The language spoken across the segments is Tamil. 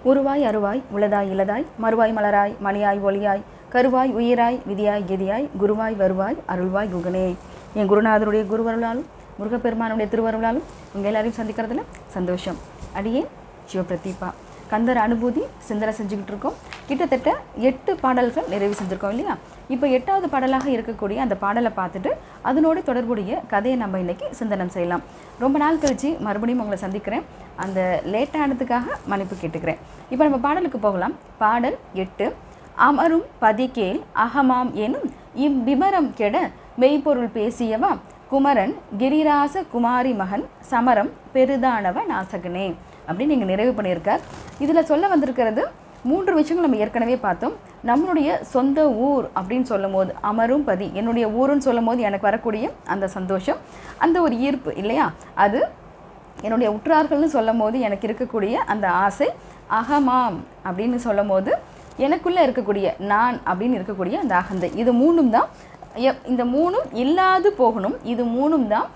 உருவாய் அருவாய் உளதாய் இலதாய் மறுவாய் மலராய் மணியாய் ஒளியாய் கருவாய் உயிராய் விதியாய் கெதியாய் குருவாய் வருவாய் அருள்வாய் குகனே. என் குருநாதருடைய குருவருளாலும் முருகப்பெருமானுடைய திருவருளாலும் உங்கள் எல்லாரையும் சந்திக்கிறதுல சந்தோஷம். அடியே சிவபிரதீபா. கந்தர் அனுபூதி சிந்தனை செஞ்சுக்கிட்டு இருக்கோம். கிட்டத்தட்ட 8 பாடல்கள் நிறைவு செஞ்சுருக்கோம் இல்லையா? இப்போ 8வது பாடலாக இருக்கக்கூடிய அந்த பாடலை பார்த்துட்டு அதனோடு தொடர்புடைய கதையை நம்ம இன்றைக்கி சிந்தனம் செய்யலாம். ரொம்ப நாள் கழித்து மறுபடியும் உங்களை சந்திக்கிறேன். அந்த லேட்டானதுக்காக மன்னிப்பு கேட்டுக்கிறேன். இப்போ நம்ம பாடலுக்கு போகலாம். பாடல் 8. அமரும் பதிகேல் அகமாம் எனும் இவ்விமரம் கெட மெய்ப்பொருள் பேசியவா குமரன் கிரிராச குமாரி மகன் சமரம் பெருதானவ நாசகனே அப்படின்னு நீங்கள் நிறைவு பண்ணியிருக்கார். இதில் சொல்ல வந்திருக்கிறது 3 விஷயங்கள் நம்ம ஏற்கனவே பார்த்தோம். நம்மளுடைய சொந்த ஊர் அப்படின்னு சொல்லும் போது அமரும் பதி, என்னுடைய ஊருன்னு சொல்லும் போது எனக்கு வரக்கூடிய அந்த சந்தோஷம், அந்த ஒரு ஈர்ப்பு இல்லையா, அது என்னுடைய உற்றார்கள்னு சொல்லும் போது எனக்கு இருக்கக்கூடிய அந்த ஆசை, அகமாம் அப்படின்னு சொல்லும் போது எனக்குள்ளே இருக்கக்கூடிய நான் அப்படின்னு இருக்கக்கூடிய அந்த அகந்தை, இது 3ம் தான். இந்த 3ம் இல்லாது போகணும். இது 3ம் தான்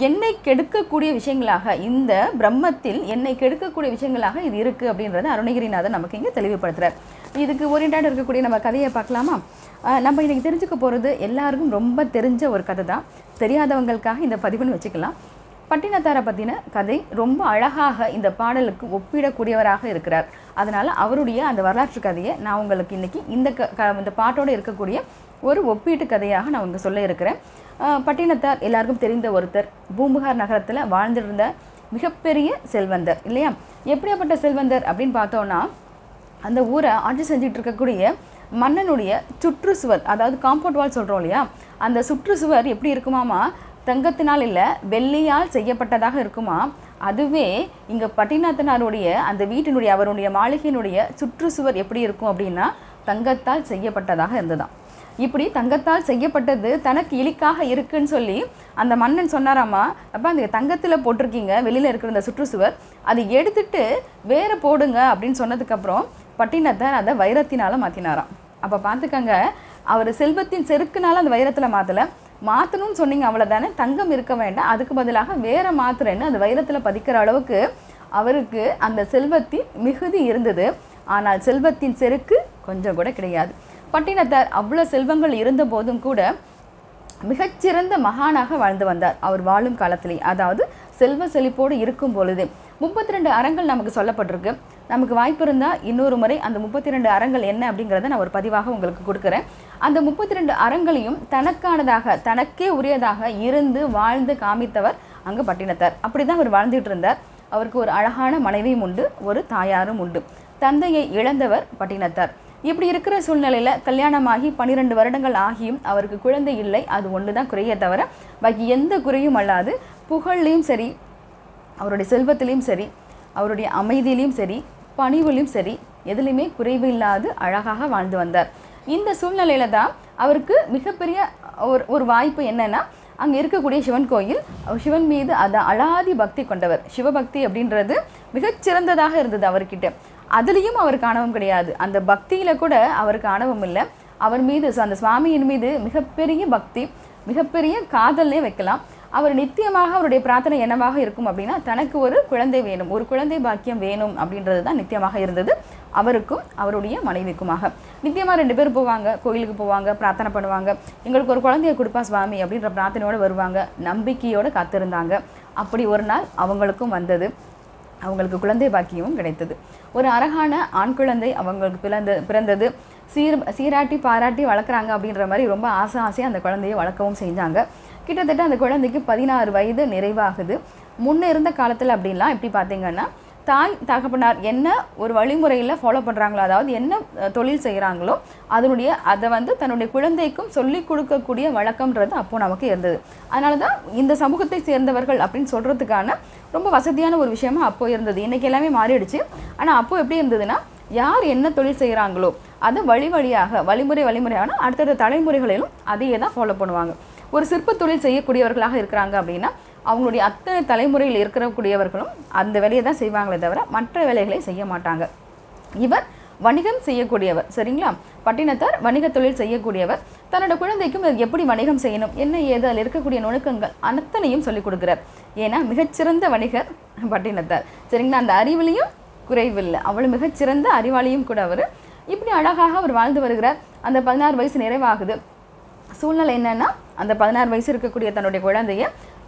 என்னை கெடுக்கக்கூடிய விஷயங்களாக, இந்த பிரம்மத்தில் என்னை கெடுக்கக்கூடிய விஷயங்களாக இது இருக்குது அப்படின்றத அருணகிரிநாதர் நமக்கு இங்கே தெளிவுபடுத்துகிறார். இதுக்கு ஓரியன்டாக இருக்கக்கூடிய நம்ம கதையை பார்க்கலாமா? நம்ம இன்றைக்கி தெரிஞ்சுக்க போகிறது எல்லாருக்கும் ரொம்ப தெரிஞ்ச ஒரு கதை தான். தெரியாதவங்களுக்காக இந்த பதிவுன்னு வச்சுக்கலாம். பட்டினத்தாரை பற்றின கதை ரொம்ப அழகாக இந்த பாடலுக்கு ஒப்பிடக்கூடியவராக இருக்கிறார். அதனால் அவருடைய அந்த வரலாற்று கதையை நான் உங்களுக்கு இன்றைக்கி இந்த பாட்டோடு இருக்கக்கூடிய ஒரு ஒப்பீட்டு கதையாக நான் உங்களுக்கு சொல்ல இருக்கிறேன். பட்டினத்தார் எல்லாருக்கும் தெரிந்த ஒருத்தர். பூம்புகார் நகரத்தில் வாழ்ந்துருந்த மிகப்பெரிய செல்வந்தர் இல்லையா? எப்படியாப்பட்ட செல்வந்தர் அப்படின்னு பார்த்தோன்னா, அந்த ஊரை ஆட்சி செஞ்சுட்டு இருக்கக்கூடிய மன்னனுடைய சுற்றுச்சுவர், அதாவது காம்பவுண்ட் வால் சொல்கிறோம் இல்லையா, அந்த சுற்றுச்சுவர் எப்படி இருக்குமாமா, தங்கத்தினால் இல்லை வெள்ளியால் செய்யப்பட்டதாக இருக்குமா. அதுவே இங்கே பட்டினத்தாருடைய அந்த வீட்டினுடைய அவருடைய மாளிகையினுடைய சுற்றுச்சுவர் எப்படி இருக்கும் அப்படின்னா தங்கத்தால் செய்யப்பட்டதாக இருந்ததாம். இப்படி தங்கத்தால் செய்யப்பட்டது தனக்கு இழிக்காக இருக்குன்னு சொல்லி அந்த மன்னன் சொன்னாராமா, அப்போ அந்த தங்கத்தில் போட்டிருக்கீங்க வெளியில் இருக்கிற அந்த சுற்றுச்சுவர், அதை எடுத்துட்டு வேற போடுங்க அப்படின்னு சொன்னதுக்கப்புறம் பட்டினத்தார் அதை வைரத்தினால் மாற்றினாராம். அப்போ பார்த்துக்கங்க, அவர் செல்வத்தின் செருக்குனால அந்த வைரத்தில் மாற்றணும்னு சொன்னீங்க, அவ்வளோதானே, தங்கம் இருக்க வேண்டாம், அதுக்கு பதிலாக வேறு மாத்திரன்னு அந்த வைரத்தில் பதிக்கிற அளவுக்கு அவருக்கு அந்த செல்வத்தின் மிகுதி இருந்தது. ஆனால் செல்வத்தின் செருக்கு கொஞ்சம் கூட கிடையாது. பட்டினத்தார் அவ்வளோ செல்வங்கள் இருந்த போதும் கூட மிகச்சிறந்த மகானாக வாழ்ந்து வந்தார் அவர் வாழும் காலத்திலே. அதாவது செல்வ செழிப்போடு இருக்கும் பொழுது 32 அறங்கள் நமக்கு சொல்லப்பட்டிருக்கு. நமக்கு வாய்ப்பு இருந்தால் இன்னொரு முறை அந்த 32 அறங்கள் என்ன அப்படிங்கிறத நான் ஒரு பதிவாக உங்களுக்கு கொடுக்குறேன். அந்த 32 அறங்களையும் தனக்கானதாக தனக்கே உரியதாக இருந்து வாழ்ந்து காமித்தவர் அங்கே பட்டினத்தார். அப்படி தான் அவர் வாழ்ந்துட்டு இருந்தார். அவருக்கு ஒரு அழகான மனைவியும் உண்டு, ஒரு தாயாரும் உண்டு. தந்தையை இழந்தவர் பட்டினத்தார். இப்படி இருக்கிற சூழ்நிலையில் கல்யாணமாகி 12 வருடங்கள் ஆகியும் அவருக்கு குழந்தை இல்லை. அது ஒன்று தான் குறையே தவிர பாக்கி எந்த குறையும் அல்லாது புகழ்லையும் சரி, அவருடைய செல்வத்திலையும் சரி, அவருடைய அமைதியிலையும் சரி, பணிவிலையும் சரி, எதுலையுமே குறைவு இல்லாது அழகாக வாழ்ந்து வந்தார். இந்த சூழ்நிலையில தான் அவருக்கு மிகப்பெரிய ஒரு வாய்ப்பு என்னன்னா, அங்கே இருக்கக்கூடிய சிவன் கோயில், சிவன் மீது அலாதி பக்தி கொண்டவர். சிவபக்தி அப்படின்றது மிகச்சிறந்ததாக இருந்தது அவர்கிட்ட. அதுலேயும் அவருக்கு ஆணவம் கிடையாது. அந்த பக்தியில் கூட அவருக்கு ஆணவம் இல்லை. அவர் மீது, அந்த சுவாமியின் மீது மிகப்பெரிய பக்தி, மிகப்பெரிய காதல்னே வைக்கலாம். அவர் நித்தியமாக அவருடைய பிரார்த்தனை என்னவாக இருக்கும் அப்படின்னா, தனக்கு ஒரு குழந்தை வேணும், ஒரு குழந்தை பாக்கியம் வேணும் அப்படின்றது தான் நித்தியமாக இருந்தது அவருக்கும் அவருடைய மனைவிக்குமாக. நித்தியமாக 2 பேர் போவாங்க, கோயிலுக்கு போவாங்க, பிரார்த்தனை பண்ணுவாங்க, எங்களுக்கு ஒரு குழந்தையை கொடுப்பா சுவாமி அப்படின்ற பிரார்த்தனையோடு வருவாங்க, நம்பிக்கையோடு காத்திருந்தாங்க. அப்படி ஒரு நாள் அவங்களுக்கும் வந்தது. அவங்களுக்கு குழந்தை பாக்கியமும் கிடைத்தது. ஒரு அழகான ஆண் குழந்தை அவங்களுக்கு பிறந்தது. சீராட்டி பாராட்டி வளர்க்குறாங்க அப்படின்ற மாதிரி ரொம்ப ஆசையாக அந்த குழந்தையை வளர்க்கவும் செஞ்சாங்க. கிட்டத்தட்ட அந்த குழந்தைக்கு 16 வயது நிறைவாகுது. முன்னே இருந்த காலத்தில் அப்படின்லாம் எப்படி பார்த்தீங்கன்னா, தாய் தகப்பனார் என்ன ஒரு வழிமுறையில் ஃபாலோ பண்ணுறாங்களோ, அதாவது என்ன தொழில் செய்கிறாங்களோ அதை தன்னுடைய குழந்தைக்கும் சொல்லி கொடுக்கக்கூடிய வழக்கம்ன்றது அப்போது நமக்கு இருந்தது. அதனால தான் இந்த சமூகத்தை சேர்ந்தவர்கள் அப்படின்னு சொல்கிறதுக்கான ரொம்ப வசதியான ஒரு விஷயமா அப்போது இருந்தது. இன்றைக்கி எல்லாமே மாறிடுச்சு. ஆனால் அப்போது எப்படி இருந்ததுன்னா, யார் என்ன தொழில் செய்கிறாங்களோ அதை வழிமுறையான அடுத்தடுத்த தலைமுறைகளிலும் அதையே தான் ஃபாலோ பண்ணுவாங்க. ஒரு சிற்ப தொழில் செய்யக்கூடியவர்களாக இருக்கிறாங்க அப்படின்னா அவங்களுடைய அத்தனை தலைமுறையில் இருக்கக்கூடியவர்களும் அந்த வேலையை தான் செய்வாங்களே தவிர மற்ற வேலைகளை செய்ய மாட்டாங்க. இவர் வணிகம் செய்யக்கூடியவர், சரிங்களா? பட்டினத்தார் வணிக தொழில் செய்யக்கூடியவர். தன்னோட குழந்தைக்கும் எப்படி வணிகம் செய்யணும், என்ன ஏது, அதில் இருக்கக்கூடிய நுணுக்கங்கள் அத்தனையும் சொல்லிக் கொடுக்குறார். ஏன்னா மிகச்சிறந்த வணிகர் பட்டினத்தார், சரிங்களா? அந்த அறிவிலையும் குறைவில்லை. அவ்வளோ மிகச்சிறந்த அறிவாளியும் கூட அவர். இப்படி அழகாக அவர் வாழ்ந்து வருகிறார். அந்த 16 வயசு நிறைவாகுது. சூழ்நிலை என்னன்னா, அந்த 16 வயசு இருக்கக்கூடிய தன்னுடைய குழந்தைய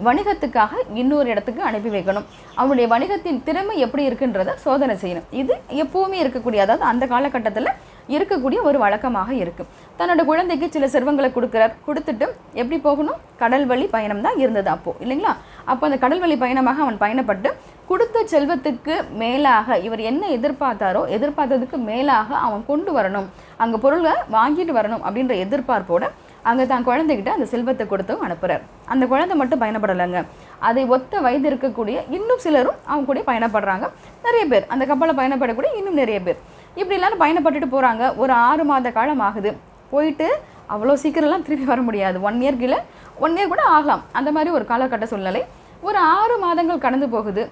வணிகத்துக்காக இன்னொரு இடத்துக்கு அனுப்பி வைக்கணும். அவனுடைய வணிகத்தின் திறமை எப்படி இருக்குன்றதை சோதனை செய்யணும். இது எப்போவுமே இருக்கக்கூடிய, அதாவது அந்த காலகட்டத்தில் இருக்கக்கூடிய ஒரு வழக்கமாக இருக்குது. தன்னோட குழந்தைக்கு சில செல்வங்களை கொடுக்குறார். கொடுத்துட்டு எப்படி போகணும்? கடல் வழி பயணம் தான் இருந்தது அப்போது, இல்லைங்களா? அப்போ அந்த கடல் வழி பயணமாக அவன் பயணப்பட்டு கொடுத்த செல்வத்துக்கு மேலாக இவர் என்ன எதிர்பார்த்தாரோ எதிர்பார்த்ததுக்கு மேலாக அவன் கொண்டு வரணும், அங்கே பொருளை வாங்கிட்டு வரணும் அப்படின்ற எதிர்பார்ப்போடு அங்கே தான் குழந்தைகிட்ட அந்த செல்வத்தை கொடுத்தும் அனுப்புகிறார். அந்த குழந்தை மட்டும் பயணப்படலைங்க, அதை ஒத்த வயது இருக்கக்கூடிய இன்னும் சிலரும் அவங்க கூட பயணப்படுறாங்க. நிறைய பேர் அந்த கப்பலில் பயணப்படக்கூடிய இன்னும் நிறைய பேர் இப்படி எல்லாரும் பயணப்பட்டுட்டு போகிறாங்க. ஒரு 6 மாத காலம் ஆகுது. போயிட்டு அவ்வளோ சீக்கிரம்லாம் திருப்பி வர முடியாது. 1 இயர் கீழே 1 இயர் கூட ஆகலாம். அந்த மாதிரி ஒரு காலகட்ட சூழ்நிலை. ஒரு 6 மாதங்கள் கடந்து போகுது.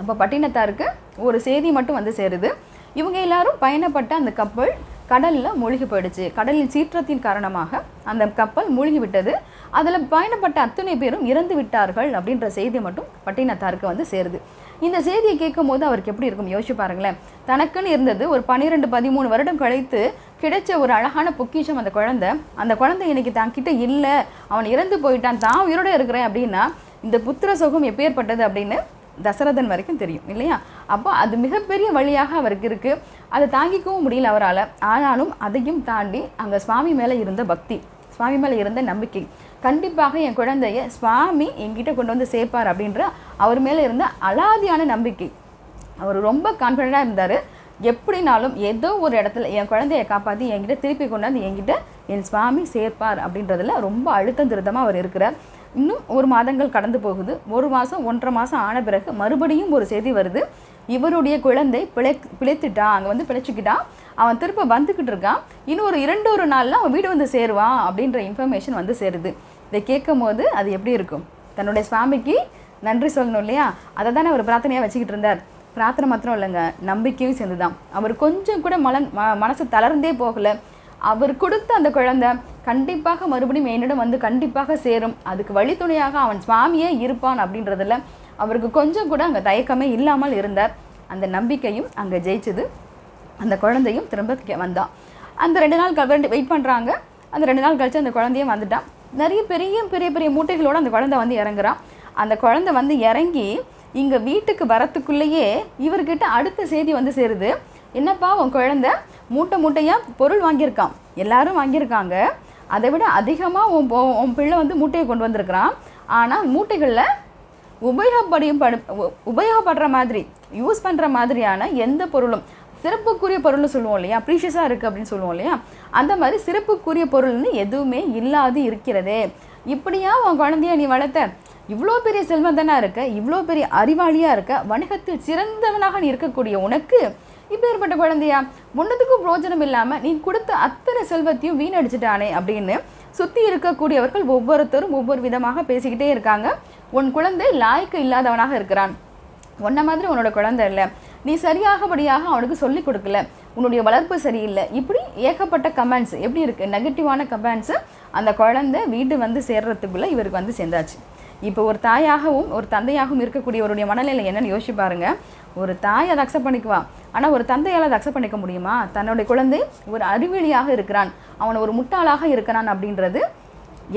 அப்போ பட்டினத்தாருக்கு ஒரு செய்தி மட்டும் வந்து சேருது. இவங்க எல்லாரும் பயணப்பட்ட அந்த கப்பல் கடலில் மூழ்கி போயிடுச்சு. கடலின் சீற்றத்தின் காரணமாக அந்த கப்பல் மூழ்கி விட்டது. அதில் பயணப்பட்ட அத்தனை பேரும் இறந்து விட்டார்கள் அப்படின்ற செய்தி மட்டும் பட்டினத்தாருக்கு வந்து சேருது. இந்த செய்தியை கேட்கும் போது அவருக்கு எப்படி இருக்கும் யோசிச்சு பாருங்களேன். தனக்குன்னு இருந்தது ஒரு 12-13 வருடம் கழித்து கிடைச்ச ஒரு அழகான பொக்கிஷம் அந்த குழந்தை. அந்த குழந்தை இன்னைக்கு தான் கிட்ட இல்லை, அவன் இறந்து போயிட்டான், தான் உயிரோடு இருக்கிறேன் அப்படின்னா இந்த புத்திர சுகம் எப்பேற்பட்டது அப்படின்னு தசரதன் வரைக்கும் தெரியும், இல்லையா? அப்போ அது மிகப்பெரிய வழியாக அவருக்கு இருக்குது. அதை தாங்கிக்கவும் முடியல அவரால். ஆனாலும் அதையும் தாண்டி அங்கே சுவாமி மேலே இருந்த பக்தி, சுவாமி மேலே இருந்த நம்பிக்கை, கண்டிப்பாக என் குழந்தைய சுவாமி என்கிட்ட கொண்டு வந்து சேர்ப்பார் அப்படின்ற அவர் மேலே இருந்த அலாதியான நம்பிக்கை. அவர் ரொம்ப கான்ஃபிடெண்ட்டாக இருந்தார். எப்படினாலும் ஏதோ ஒரு இடத்துல என் குழந்தைய காப்பாற்றி என்கிட்ட திருப்பி கொண்டாந்து என்கிட்ட என் சுவாமி சேர்ப்பார் அப்படின்றதுல ரொம்ப அழுத்தம் திருத்தமாக அவர் இருக்கிறார். இன்னும் 1 மாதங்கள் கடந்து போகுது. 1 மாதம் 1.5 மாதம் ஆன பிறகு மறுபடியும் ஒரு செய்தி வருது. இவருடைய குழந்தை பிழைத்துட்டான், அங்கே வந்து பிழைச்சிக்கிட்டான், அவன் திரும்ப வந்துக்கிட்டு இருக்கான், இன்னும் ஒரு 2 நாளில் அவன் வீடு வந்து சேருவான் அப்படின்ற இன்ஃபர்மேஷன் வந்து சேருது. இதை கேட்கும் போது அது எப்படி இருக்கும்? தன்னுடைய சுவாமிக்கு நன்றி சொல்லணும், இல்லையா? அதை தானே அவர் பிரார்த்தனையாக வச்சுக்கிட்டு இருந்தார். பிரார்த்தனை மாத்திரம் இல்லைங்க, நம்பிக்கையும் சேர்ந்து தான். அவர் கொஞ்சம் கூட மனசு தளர்ந்தே போகலை. அவர் கொடுத்த அந்த குழந்தை கண்டிப்பாக மறுபடியும் என்னிடம் வந்து கண்டிப்பாக சேரும், அதுக்கு வழித்துணையாக அவன் சுவாமியே இருப்பான் அப்படின்றதில் அவருக்கு கொஞ்சம் கூட அங்கே தயக்கமே இல்லாமல் இருந்தார். அந்த நம்பிக்கையும் அங்கே ஜெயிச்சது. அந்த குழந்தையும் திரும்ப வந்தான். அந்த 2 நாள் வெயிட் பண்ணுறாங்க. அந்த 2 நாள் கழிச்சு அந்த குழந்தையும் வந்துட்டான். நிறைய பெரிய பெரிய பெரிய மூட்டைகளோடு அந்த குழந்தை வந்து இறங்குறான். அந்த குழந்தை வந்து இறங்கி இங்கே வீட்டுக்கு வரத்துக்குள்ளேயே இவர்கிட்ட அடுத்த செய்தி வந்து சேருது. என்னப்பா, உன் குழந்தை மூட்டை மூட்டையாக பொருள் வாங்கியிருக்கான், எல்லாரும் வாங்கியிருக்காங்க, அதை விட அதிகமாக உன் பிள்ளை வந்து மூட்டையை கொண்டு வந்திருக்கிறான். ஆனால் மூட்டைகளில் உபயோகப்படுற மாதிரி யூஸ் பண்ணுற மாதிரியான எந்த பொருளும், சிறப்புக்குரிய பொருள்னு சொல்லுவோம் இல்லையா, ப்ரீஷியஸாக இருக்குது அப்படின்னு சொல்லுவோம் இல்லையா, அந்த மாதிரி சிறப்புக்குரிய பொருள்னு எதுவுமே இல்லாது இருக்கிறதே. இப்படியா உன் குழந்தைய நீ வளர்த்த? இவ்வளோ பெரிய செல்வந்தனாக இருக்க, இவ்வளோ பெரிய அறிவாளியாக இருக்க, வணிகத்தில் சிறந்தவனாக நீ இருக்கக்கூடிய உனக்கு இப்போ ஏற்பட்ட குழந்தையா? ஒன்றுத்துக்கும் பிரோஜனம் இல்லாமல் நீ கொடுத்த அத்தனை செல்வத்தையும் வீணடிச்சிட்டானே அப்படின்னு சுற்றி இருக்கக்கூடியவர்கள் ஒவ்வொருத்தரும் ஒவ்வொரு விதமாக பேசிக்கிட்டே இருக்காங்க. உன் குழந்தை லாய்க்கு இல்லாதவனாக இருக்கிறான், உன்ன மாதிரி உன்னோட குழந்தை இல்லை, நீ சரியாகபடியாக அவனுக்கு சொல்லிக் கொடுக்கல, உன்னுடைய வளர்ப்பு சரியில்லை, இப்படி ஏகப்பட்ட கமெண்ட்ஸ் எப்படி இருக்குது, நெகட்டிவான கமெண்ட்ஸு அந்த குழந்தை வீடு வந்து சேர்றதுக்குள்ளே இவருக்கு வந்து சேர்ந்தாச்சு. இப்போ ஒரு தாயாகவும் ஒரு தந்தையாகவும் இருக்கக்கூடியவருடைய மனநிலை என்னென்னு யோசிச்சு பாருங்க. ஒரு தாய் அதை அக்செப்ட் பண்ணிக்குவா, ஆனால் ஒரு தந்தையால் அதை அக்செப்ட் பண்ணிக்க முடியுமா? தன்னுடைய குழந்தை ஒரு அறிவிலியாக இருக்கிறான், அவன் ஒரு முட்டாளாக இருக்கிறான் அப்படின்றது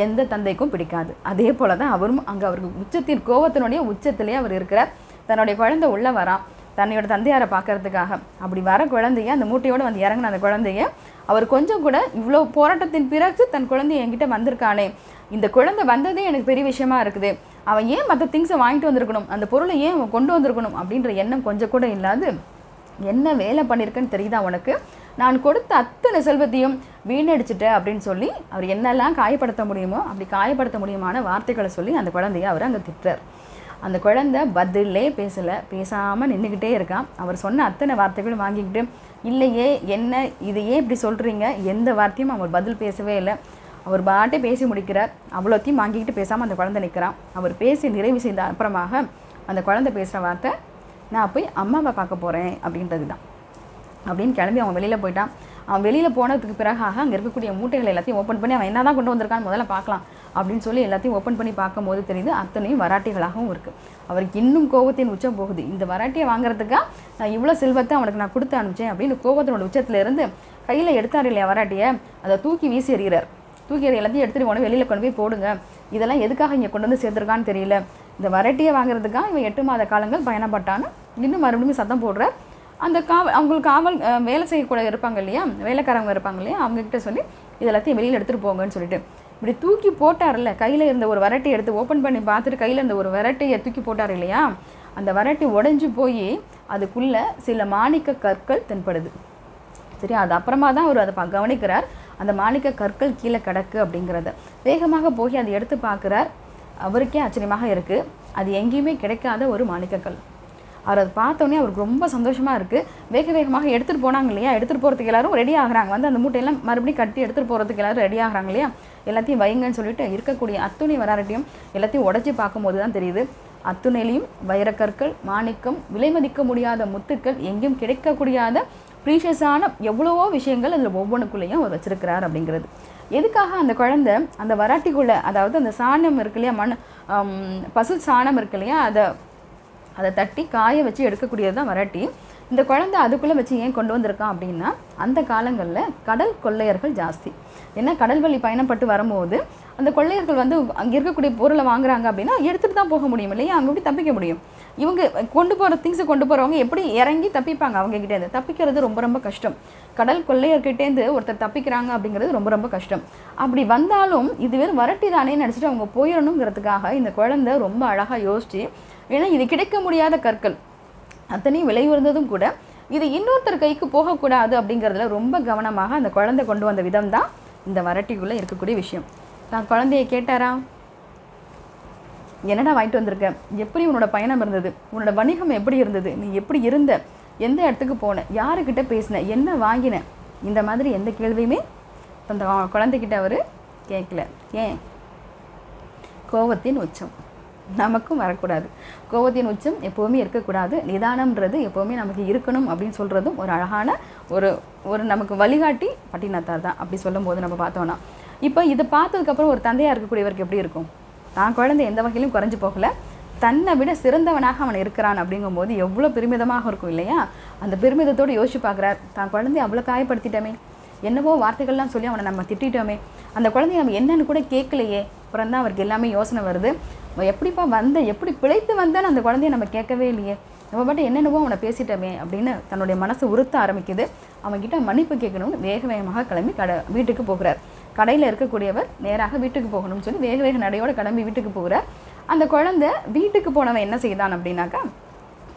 எந்த தந்தைக்கும் பிடிக்காது. அதே போல தான் அவரும் அங்கே அவருக்கு உச்சத்தின் கோபத்தினுடைய உச்சத்திலே அவர் இருக்கிறார். தன்னுடைய குழந்தை உள்ளே வரான் தன்னையோட தந்தையாரை பார்க்கறதுக்காக. அப்படி வர குழந்தைய அந்த மூட்டையோடு வந்து இறங்கின அந்த குழந்தைய அவர் கொஞ்சம் கூட இவ்வளோ போராட்டத்தின் பிறகு தன் குழந்தை என்கிட்ட வந்திருக்கானே, இந்த குழந்தை வந்ததே எனக்கு பெரிய விஷயமா இருக்குது, அவன் ஏன் மற்ற திங்ஸை வாங்கிட்டு வந்திருக்கணும், அந்த பொருளை ஏன் அவன் கொண்டு வந்திருக்கணும் அப்படின்ற எண்ணம் கொஞ்சம் கூட இல்லாது, என்ன வேலை பண்ணியிருக்கேன்னு தெரியுதா உனக்கு, நான் கொடுத்த அத்தனை செல்வத்தையும் வீணடிச்சிட்ட அப்படின்னு சொல்லி அவர் என்னெல்லாம் காயப்படுத்த முடியுமோ அப்படி காயப்படுத்த முடியுமான வார்த்தைகளை சொல்லி அந்த குழந்தைய அவர் அங்கே திட்டுறார். அந்த குழந்தை பதிலே பேசலை, பேசாமல் நின்றுக்கிட்டே இருக்கான். அவர் சொன்ன அத்தனை வார்த்தைகளும் வாங்கிக்கிட்டு, இல்லையே என்ன இதையே இப்படி சொல்கிறீங்க, எந்த வார்த்தையும் அவர் பதில் பேசவே இல்லை. அவர் பாட்டே பேசி முடிக்கிறார். அவ்வளோத்தையும் வாங்கிக்கிட்டு பேசாமல் அந்த குழந்தை நிற்கிறான். அவர் பேசி நிறைவு செய்த அப்புறமாக அந்த குழந்தை பேசுகிற வார்த்தை, நான் போய் அம்மாவை பார்க்க போகிறேன் அப்படின்றது தான் அப்படின்னு கிளம்பி அவன் வெளியில் போயிட்டான். அவன் வெளியில் போனதுக்கு பிறகாக அங்கே இருக்கக்கூடிய மூட்டைகள் எல்லாத்தையும் ஓப்பன் பண்ணி அவன் என்ன தான் கொண்டு வந்திருக்கான்னு முதல்ல பார்க்கலாம் அப்படின்னு சொல்லி எல்லாத்தையும் ஓப்பன் பண்ணி பார்க்கும்போது தெரியுது அத்தனையும் வராட்டிகளாகவும் இருக்குது. அவருக்கு இன்னும் கோபத்தின் உச்சம் போகுது. இந்த வராட்டியை வாங்குறதுக்காக நான் இவ்வளோ செல்வத்தை அவனுக்கு நான் கொடுத்து அனுப்பிச்சேன் அப்படின்னு கோபத்தினோட உச்சத்துலேருந்து கையில் எடுத்தார் இல்லையா வராட்டியை, அதை தூக்கி வீசி எறிகிறார். தூக்கி எல்லாத்தையும் எடுத்துகிட்டு போன வெளியில் கொண்டு போய் போடுங்க, இதெல்லாம் எதுக்காக இங்கே கொண்டு வந்து சேர்த்துருக்கான்னு தெரியல. இந்த வராட்டியை வாங்குறதுக்காக இவன் 8 மாத காலங்கள் பயணப்பட்டான்னு இன்னும் மறுபடியும் சத்தம் போடுறார். அந்த அவங்களுக்கு காவல் வேலை செய்யக்கூட இருப்பாங்க இல்லையா, வேலைக்காரங்க இருப்பாங்க இல்லையா, அவங்கக்கிட்ட சொல்லி இதெல்லாத்தையும் வெளியில் எடுத்துகிட்டு போங்கன்னு சொல்லிட்டு இப்படி தூக்கி போட்டார்ல. கையில் இருந்த ஒரு வரட்டி எடுத்து ஓப்பன் பண்ணி பார்த்துட்டு கையில் இருந்த ஒரு வரட்டியை தூக்கி போட்டார் இல்லையா, அந்த வரட்டி உடஞ்சி போய் அதுக்குள்ளே சில மாணிக்க கற்கள் தென்படுது. சரி, அது அப்புறமா தான் அவர் அதை கவனிக்கிறார். அந்த மாணிக்க கற்கள் கீழே கிடக்கு அப்படிங்கிறத வேகமாக போய் அதை எடுத்து பார்க்குறார். அவருக்கே ஆச்சரியமாக இருக்குது. அது எங்கேயுமே கிடைக்காத ஒரு மாணிக்கக்கல். அவர் அதை பார்த்தோன்னே அவருக்கு ரொம்ப சந்தோஷமாக இருக்குது. வேகமாக எடுத்துகிட்டு போனாங்க இல்லையா, எடுத்துகிட்டு போகிறதுக்கு எல்லோரும் ரெடி ஆகிறாங்க. வந்து அந்த மூட்டையெல்லாம் மறுபடியும் கட்டி எடுத்துகிட்டு போகிறதுக்கு எல்லோரும் ரெடி ஆகிறாங்க இல்லையா, எல்லாத்தையும் வைங்கன்னு சொல்லிட்டு இருக்கக்கூடிய அத்துணை வராட்டியும் எல்லாத்தையும் உடச்சி பார்க்கும்போது தான் தெரியுது அத்துணையிலையும் வைரக்கற்கள், மாணிக்கம், விலை மதிக்க முடியாத முத்துக்கள், எங்கேயும் கிடைக்கக்கூடியாத ப்ரீஷியஸான எவ்வளவோ விஷயங்கள் அதில் ஒவ்வொன்றுக்குள்ளேயும் அவர் வச்சிருக்கிறார் அப்படிங்கிறது. எதுக்காக அந்த குழந்தை அந்த வராட்டிக்குள்ளே, அதாவது அந்த சாணம் இருக்கு இல்லையா, பசு சாணம் இருக்கு இல்லையா, அதை தட்டி காய வச்சு எடுக்கக்கூடியது தான் வராட்டி. இந்த குழந்தை அதுக்குள்ளே வச்சு ஏன் கொண்டு வந்திருக்கான் அப்படின்னா, அந்த காலங்களில் கடல் கொள்ளையர்கள் ஜாஸ்தி. ஏன்னா கடல் வழி பயணப்பட்டு வரும்போது அந்த கொள்ளையர்கள் வந்து அங்கே இருக்கக்கூடிய பொருளை வாங்குறாங்க அப்படின்னா எடுத்துகிட்டு தான் போக முடியும் இல்லையா, அங்கே எப்படி தப்பிக்க முடியும். இவங்க கொண்டு போகிற திங்ஸை கொண்டு போகிறவங்க எப்படி இறங்கி தப்பிப்பாங்க, அவங்ககிட்டேருந்து தப்பிக்கிறது ரொம்ப ரொம்ப கஷ்டம். கடல் கொள்ளையர்கிட்டேருந்து ஒருத்தர் தப்பிக்கிறாங்க அப்படிங்கிறது ரொம்ப ரொம்ப கஷ்டம். அப்படி வந்தாலும் இது வெறும் வரட்டி தானே நினச்சிட்டு அவங்க போயிடணுங்கிறதுக்காக இந்த குழந்தை ரொம்ப அழகாக யோசிச்சு, ஏன்னா இது கிடைக்க முடியாத கற்கள் அத்தனையும் விலை உயர்ந்ததும் கூட, இது இன்னொருத்தர் கைக்கு போகக்கூடாது அப்படிங்கிறதுல ரொம்ப கவனமாக அந்த குழந்தை கொண்டு வந்த விதம் தான் இந்த வரட்டிக்குள்ளே இருக்கக்கூடிய விஷயம். நான் குழந்தைய கேட்டாரா, என்னடா வாங்கிட்டு வந்திருக்க, எப்படி உன்னோட பயணம் இருந்தது, உன்னோட வணிகம் எப்படி இருந்தது, நீ எப்படி இருந்த, எந்த இடத்துக்கு போன, யாருக்கிட்ட பேசின, என்ன வாங்கின, இந்த மாதிரி எந்த கேள்வியுமே அந்த குழந்தைகிட்ட அவர் கேட்கல. ஏன்? கோபத்தின் உச்சம் நமக்கும் வரக்கூடாது. கோபத்தின் உச்சம் எப்போவுமே இருக்கக்கூடாது. நிதானம்ன்றது எப்போவுமே நமக்கு இருக்கணும் அப்படின்னு சொல்கிறதும் ஒரு அழகான ஒரு நமக்கு வழிகாட்டி பட்டினத்தார் தான். அப்படி சொல்லும் போது நம்ம பார்த்தோன்னா, இப்போ இதை பார்த்ததுக்கப்புறம் ஒரு தந்தையாக இருக்கக்கூடியவருக்கு எப்படி இருக்கும்? தான் குழந்தை எந்த வகையிலும் குறைஞ்சி போகலை, தன்னை விட சிறந்தவனாக அவன் இருக்கிறான் அப்படிங்கும்போது எவ்வளோ பெருமிதமாக இருக்கும் இல்லையா. அந்த பெருமிதத்தோடு யோசிச்சு பார்க்குறார், தான் குழந்தைய அவ்வளோ காயப்படுத்திட்டோமே, என்னவோ வார்த்தைகள்லாம் சொல்லி அவனை நம்ம திட்டோமே, அந்த குழந்தைய நம்ம என்னன்னு கூட கேட்கலையே. அப்புறம் தான் அவருக்கு எல்லாமே யோசனை வருது, எப்படிப்பா வந்த, எப்படி பிழைத்து வந்தேன்னு அந்த குழந்தைய நம்ம கேட்கவே இல்லையே, நம்ம பாட்டு என்னென்னவோ அவனை பேசிட்டோமே அப்படின்னு தன்னுடைய மனசு உறுத்த ஆரம்பிக்குது. அவன்கிட்ட மன்னிப்பு கேட்கணும்னு வேகமாக கிளம்பி வீட்டுக்கு போகிறார். கடையில் இருக்கக்கூடியவர் நேராக வீட்டுக்கு போகணும்னு சொல்லி வேக நடையோடு கிளம்பி வீட்டுக்கு போகிறார். அந்த குழந்தை வீட்டுக்கு போனவன் என்ன செய்தான் அப்படின்னாக்கா,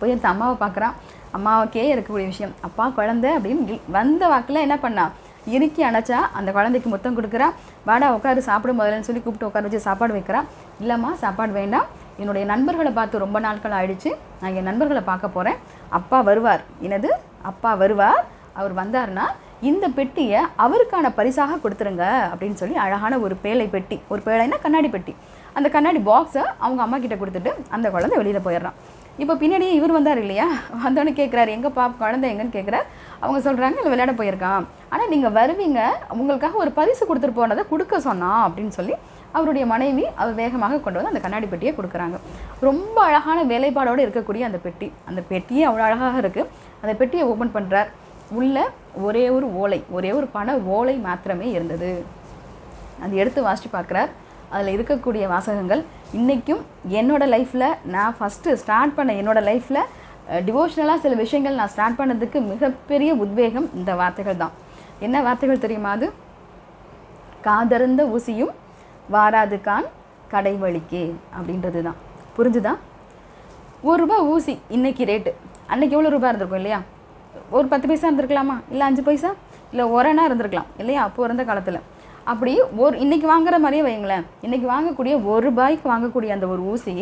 போய் அந்த அம்மாவை பார்க்குறான். அம்மாவுக்கே இருக்கக்கூடிய விஷயம், அப்பா குழந்தை அப்படின்னு வந்த வாக்கில் என்ன பண்ணான், இறுக்கி அணைச்சா. அந்த குழந்தைக்கு முத்தம் கொடுக்குறா. வாடா உட்காரு சாப்பிடும் முதலன்னு சொல்லி கூப்பிட்டு உட்கார வச்சு சாப்பாடு வைக்கிறான். இல்லைம்மா சாப்பாடு வேண்டாம், என்னுடைய நண்பர்களை பார்த்து ரொம்ப நாட்கள் ஆயிடுச்சு, நான் என் நண்பர்களை பார்க்க போகிறேன், அப்பா வருவார். என்னது அப்பா வருவார், அவர் வந்தார்னா இந்த பெட்டியை அவருக்கான பரிசாக கொடுத்துருங்க அப்படின்னு சொல்லி அழகான ஒரு பேழை பெட்டி, ஒரு பேழைனா கண்ணாடி பெட்டி, அந்த கண்ணாடி பாக்ஸை அவங்க அம்மா கிட்ட கொடுத்துட்டு அந்த குழந்தை வெளியில் போயிடுறான். இப்போ பின்னாடியே இவர் வந்தார் இல்லையா, வந்தோடனே கேட்குறாரு, எங்கப்பா குழந்தை எங்கன்னு கேட்குறாரு. அவங்க சொல்கிறாங்க, இல்லை விளையாட போயிருக்கான், ஆனால் நீங்கள் வருவீங்க, உங்களுக்காக ஒரு பரிசு கொடுத்துட்டு போனதை கொடுக்க சொன்னான் அப்படின்னு சொல்லி அவருடைய மனைவி அவர் வேகமாக கொண்டு வந்து அந்த கண்ணாடி பெட்டியை கொடுக்குறாங்க. ரொம்ப அழகான வேலைப்பாடோடு இருக்கக்கூடிய அந்த பெட்டி, அந்த பெட்டியே அவ்வளோ அழகாக இருக்குது. அந்த பெட்டியை ஓப்பன் பண்ணுறார். உள்ள ஒரே ஒரு ஓலை, ஒரே ஒரு பண ஓலை மாத்திரமே இருந்தது. அது எடுத்து வாசித்து பார்க்குறார். அதில் இருக்கக்கூடிய வாசகங்கள் இன்றைக்கும் என்னோடய லைஃப்பில் நான் ஃபஸ்ட்டு ஸ்டார்ட் பண்ண என்னோடய லைஃப்பில் டிவோஷனலாக சில விஷயங்கள் நான் ஸ்டார்ட் பண்ணதுக்கு மிகப்பெரிய உத்வேகம் இந்த வார்த்தைகள் தான். என்ன வார்த்தைகள் தெரியுமா? அது காதருந்த ஊசியும் வாராது கான் கடைவழிக்கே அப்படின்றது தான். புரிஞ்சுதா? ₹1 ஊசி இன்றைக்கி ரேட்டு, அன்றைக்கி எவ்வளோ ரூபா இருந்திருக்கும் இல்லையா? ஒரு 10 பைசா இருந்திருக்கலாமா, இல்லை 5 பைசா, இல்லை ஒரணா இருந்திருக்கலாம் இல்லையா அப்போது இருந்த காலத்தில். அப்படி இன்றைக்கி வாங்குற மாதிரியே வைங்களேன், இன்றைக்கி வாங்கக்கூடிய ₹1 வாங்கக்கூடிய அந்த ஒரு ஊசி,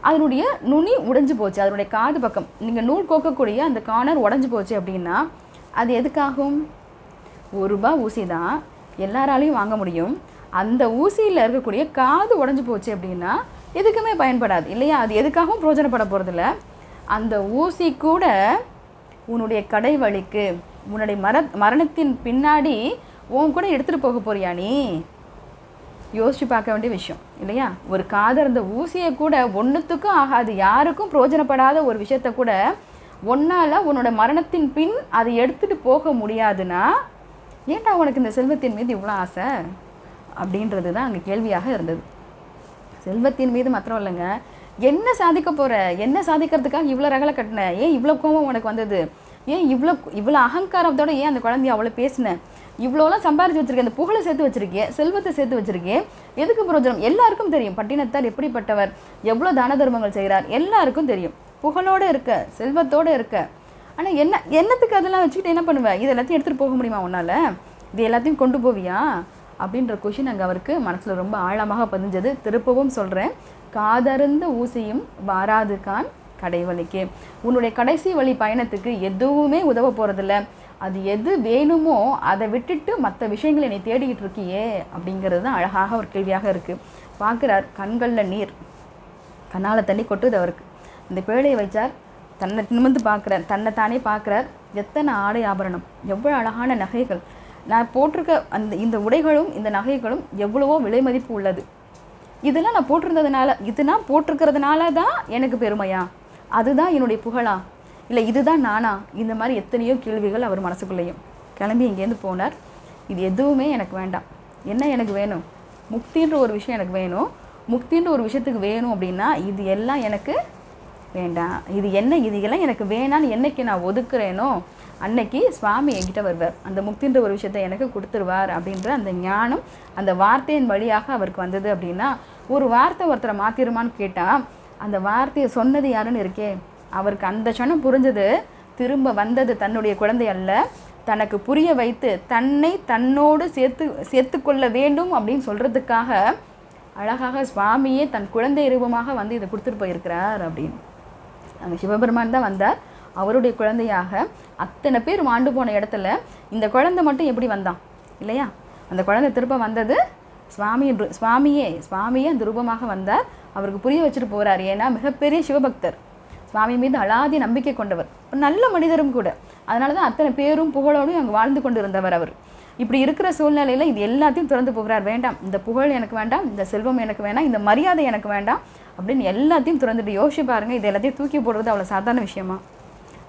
அதனுடைய நுனி உடைஞ்சு போச்சு, அதனுடைய காது பக்கம் நீங்கள் நூல் கோக்கக்கூடிய அந்த கார்னர் உடஞ்சி போச்சு அப்படின்னா அது எதுக்காகும்? ₹1 ஊசி தான் எல்லாராலையும் வாங்க முடியும். அந்த ஊசியில் இருக்கக்கூடிய காது உடஞ்சி போச்சு அப்படின்னா எதுக்குமே பயன்படாது இல்லையா, அது எதுக்காகவும் பிரயோஜனப்பட போகிறதில்ல. அந்த ஊசி கூட உன்னுடைய கடை வழிக்கு, உன்னுடைய மரணத்தின் பின்னாடி உன் கூட எடுத்துகிட்டு போக போறியா நீ? யோசிச்சு பார்க்க வேண்டிய விஷயம் இல்லையா? ஒரு காதர்ந்த ஊசியை கூட ஒன்றுத்துக்கும் ஆகாது, யாருக்கும் பிரயோஜனப்படாத ஒரு விஷயத்த கூட ஒன்னால் உன்னோட மரணத்தின் பின் அதை எடுத்துகிட்டு போக முடியாதுன்னா ஏன்டா உனக்கு இந்த செல்வத்தின் மீது இவ்வளோ ஆசை அப்படின்றது தான் அங்கே கேள்வியாக இருந்தது. செல்வத்தின் மீது மாத்திரம் இல்லைங்க, என்ன சாதிக்க போகிற, என்ன சாதிக்கிறதுக்காக இவ்வளோ ரகலை கட்டின, ஏன் இவ்வளோ கோபம் உனக்கு வந்தது, ஏன் இவ்வளோ அகங்காரத்தோட ஏன் அந்த குழந்தைய அவ்வளோ பேசினேன், இவ்வளோலாம் சம்பாரிச்சு வச்சுருக்கேன், அந்த புகழை சேர்த்து வச்சுருக்கேன், செல்வத்தை சேர்த்து வச்சுருக்கேன், எதுக்கு பிரயோஜனம்? எல்லாருக்கும் தெரியும் பட்டினத்தார் எப்படிப்பட்டவர், எவ்வளோ தான தர்மங்கள் செய்கிறார், எல்லாருக்கும் தெரியும். புகழோடு இருக்க, செல்வத்தோடு இருக்க, ஆனால் என்னத்துக்கு அதெல்லாம் வச்சுக்கிட்டு என்ன பண்ணுவேன்? இது எல்லாத்தையும் எடுத்துகிட்டு போக முடியுமா உன்னால்? இது எல்லாத்தையும் கொண்டு போவியா அப்படின்ற கொஷின் அங்கே அவருக்கு மனசில் ரொம்ப ஆழமாக பதிஞ்சது. திருப்பவும் சொல்கிறேன், காதருந்த ஊசியும் வாராது கான் கடைவழிக்கே. உன்னுடைய கடைசி வழி பயணத்துக்கு எதுவுமே உதவ போகிறதில்ல. அது எது வேணுமோ அதை விட்டுட்டு மற்ற விஷயங்களை நீ தேடிக்கிட்டு இருக்கியே அப்படிங்கிறது தான் அழகாக ஒரு கேள்வியாக இருக்குது. பார்க்குறார், கண்களில் நீர், கண்ணால் தண்ணி கொட்டுது அவருக்கு. இந்த பேழையை வைச்சார், தன்னை நிமிர்ந்து பார்க்குறார், தன்னை தானே பார்க்குறார். எத்தனை ஆடை ஆபரணம், எவ்வளோ அழகான நகைகள், நான் போட்டிருக்க இந்த உடைகளும் இந்த நகைகளும் எவ்வளவோ விலை மதிப்பு உள்ளது. இதெல்லாம் நான் போட்டிருந்ததுனால, இதுனா போட்டிருக்கிறதுனால தான் எனக்கு பெருமையா, அதுதான் என்னுடைய புகழா, இல்லை இதுதான் நானா? இந்த மாதிரி எத்தனையோ கேள்விகள் அவர் மனசுக்குள்ளேயும். கிளம்பி இங்கேருந்து போனார். இது எதுவுமே எனக்கு வேண்டாம். என்ன எனக்கு வேணும்? முக்தின்ற ஒரு விஷயம் எனக்கு வேணும். முக்தின்ற ஒரு விஷயத்துக்கு வேணும் அப்படின்னா இது எல்லாம் எனக்கு வேண்டாம். இது எல்லாம் எனக்கு வேணான்னு என்னைக்கு நான் ஒதுக்குறேனோ அன்னைக்கு சுவாமி என்கிட்ட வருவார், அந்த முக்தின்ற ஒரு விஷயத்தை எனக்கு கொடுத்துருவார் அப்படின்ற அந்த ஞானம் அந்த வார்த்தையின் வழியாக அவருக்கு வந்தது. அப்படின்னா ஒரு வார்த்தை ஒருத்தரை மாற்றிருமான்னு கேட்டால் அந்த வார்த்தையை சொன்னது யாருன்னு இருக்கே, அவருக்கு அந்த க்ஷணம் புரிஞ்சது. திரும்ப வந்தது தன்னுடைய குழந்தை அல்ல, தனக்கு புரிய வைத்து தன்னை தன்னோடு சேர்த்து கொள்ள வேண்டும் அப்படின்னு சொல்கிறதுக்காக அழகாக சுவாமியே தன் குழந்தை ரூபமாக வந்து இதை கொடுத்துட்டு போயிருக்கிறார் அப்படின்னு. அங்கே சிவபெருமான் தான் வந்தார் அவருடைய குழந்தையாக. அத்தனை பேர் மாண்டு போன இடத்துல இந்த குழந்தை மட்டும் எப்படி வந்தான் இல்லையா? அந்த குழந்தை திரும்ப வந்தது சுவாமியே அந்த ரூபமாக வந்தார். அவருக்கு புரிய வச்சுட்டு போகிறார். ஏன்னா மிகப்பெரிய சிவபக்தர், சுவாமி மீது அலாதி நம்பிக்கை கொண்டவர், நல்ல மனிதரும் கூட. அதனால தான் அத்தனை பேரும் புகழோடும் அங்கே வாழ்ந்து கொண்டு இருந்தவர் அவர். இப்படி இருக்கிற சூழ்நிலையில் இது எல்லாத்தையும் திறந்து போகிறார். வேண்டாம், இந்த புகழ் எனக்கு வேண்டாம், இந்த செல்வம் எனக்கு வேண்டாம், இந்த மரியாதை எனக்கு வேண்டாம் அப்படின்னு எல்லாத்தையும் திறந்துட்டு யோசிச்சு பாருங்கள். இது எல்லாத்தையும் தூக்கி போடுறது அவ்வளோ சாதாரண விஷயமா?